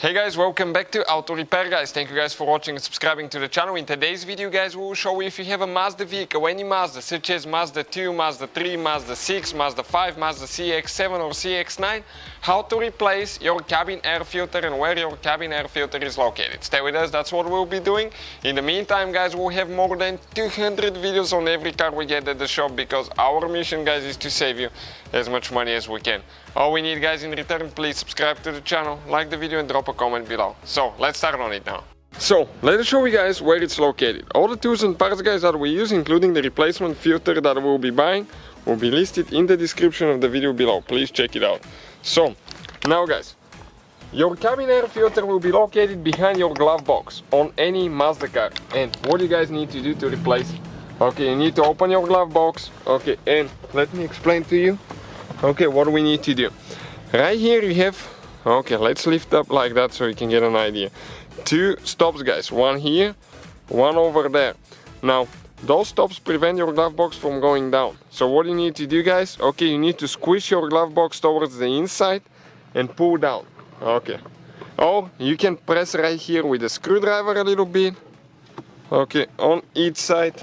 Hey guys, welcome back to Auto Repair guys. Thank you guys for watching and subscribing to the channel. In today's video guys, we will show you if you have a Mazda vehicle, any Mazda, such as Mazda 2, Mazda 3, Mazda 6, Mazda 5, Mazda Cx7 or Cx9, how to replace your cabin air filter and where your cabin air filter is located. Stay with us, that's what we'll be doing. In the meantime guys, we'll have more than 200 videos on every car we get at the shop because our mission guys is to save you as much money as we can. All we need guys in return, please subscribe to the channel, like the video and drop a comment below. So let's start on it now. So let's show you guys where it's located. All the tools and parts guys that we use, including the replacement filter that we'll be buying, will be listed in the description of the video below. Please check it out. So now guys, your cabin air filter will be located behind your glove box on any Mazda car. And what you guys need to do to replace it? Okay, you need to open your glove box. Okay, and let me explain to you. Okay, what we need to do. Right here you have, okay, let's lift up like that so you can get an idea. Two stops guys, one here, one over there. Now, those stops prevent your glove box from going down. So what you need to do guys, okay, you need to squish your glove box towards the inside and pull down. Okay. Or you can press right here with a screwdriver a little bit. Okay, on each side.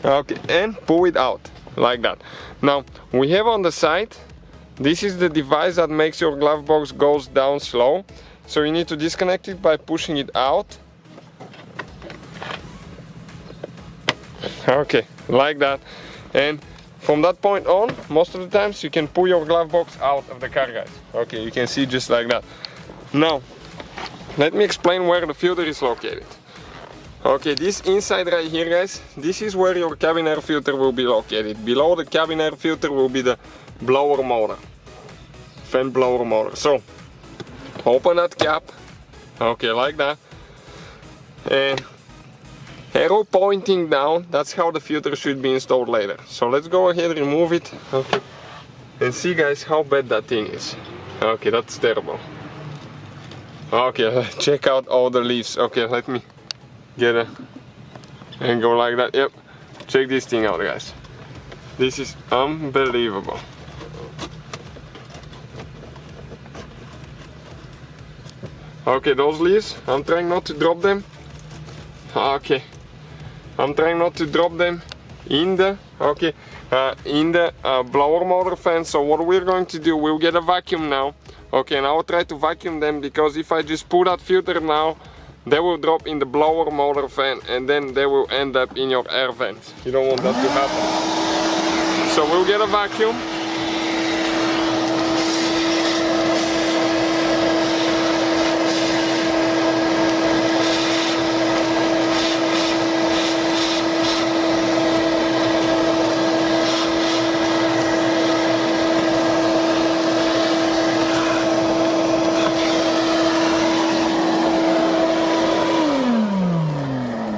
Okay, and pull it out like that. Now we have on the side, this is the device that makes your glove box goes down slow. So you need to disconnect it by pushing it out. Okay, like that. And from that point on, most of the times you can pull your glove box out of the car guys. Okay, you can see just like that. Now let me explain where the filter is located. Okay, this inside right here guys, this is where your cabin air filter will be located. Below the cabin air filter will be the blower motor, fan blower motor. So open that cap, okay, like that, and arrow pointing down, that's how the filter should be installed later. So let's go ahead and remove it, okay, and see guys how bad that thing is. Okay, that's terrible. Okay, check out all the leaves. Okay, let me get a and go like that. Yep, check this thing out guys, this is unbelievable. Okay, those leaves, I'm trying not to drop them. Okay, I'm trying not to drop them in the blower motor fan. So what we're going to do, we'll get a vacuum now. Okay, and I'll try to vacuum them, because if I just pull that filter now, they will drop in the blower motor fan and then they will end up in your air vent. You don't want that to happen. So we'll get a vacuum.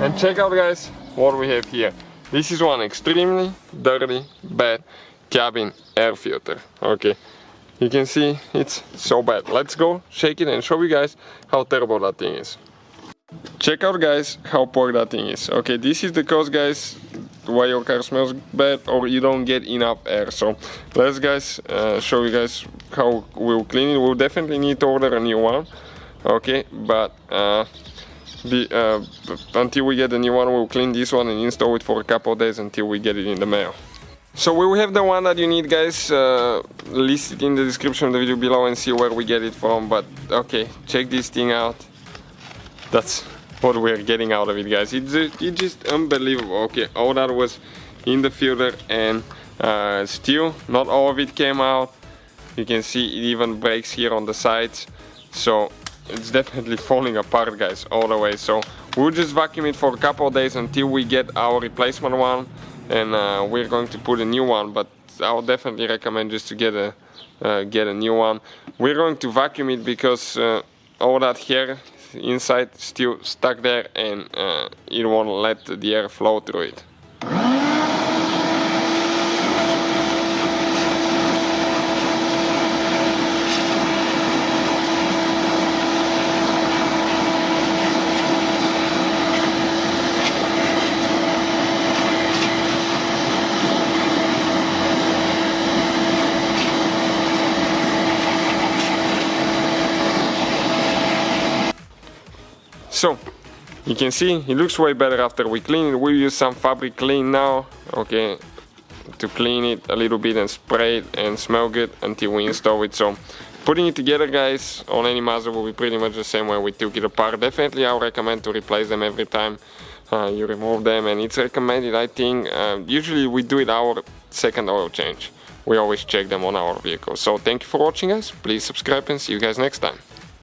And check out guys what we have here. This is one extremely dirty, bad cabin air filter. Okay, you can see it's so bad. Let's go shake it and show you guys how terrible that thing is. Check out guys how poor that thing is. Okay, this is the cause guys why your car smells bad or you don't get enough air. So let's guys show you guys how we'll clean it. We'll definitely need to order a new one. Okay, but until we get the new one, we'll clean this one and install it for a couple of days until we get it in the mail. So we will have the one that you need guys listed in the description of the video below and see where we get it from. But okay, check this thing out. That's what we're getting out of it guys. It's just unbelievable. Okay, all that was in the filter and still not all of it came out. You can see it even breaks here on the sides. So it's definitely falling apart guys all the way. So we'll just vacuum it for a couple of days until we get our replacement one, and we're going to put a new one. But I'll definitely recommend just to get a new one. We're going to vacuum it because all that hair inside still stuck there and it won't let the air flow through it. So you can see it looks way better after we clean it. We use some fabric clean now, okay, to clean it a little bit and spray it and smell good until we install it. So putting it together, guys, on any Mazda will be pretty much the same way we took it apart. Definitely I would recommend to replace them every time you remove them, and it's recommended, I think. Usually we do it our second oil change. We always check them on our vehicle. So thank you for watching, guys. Please subscribe and see you guys next time.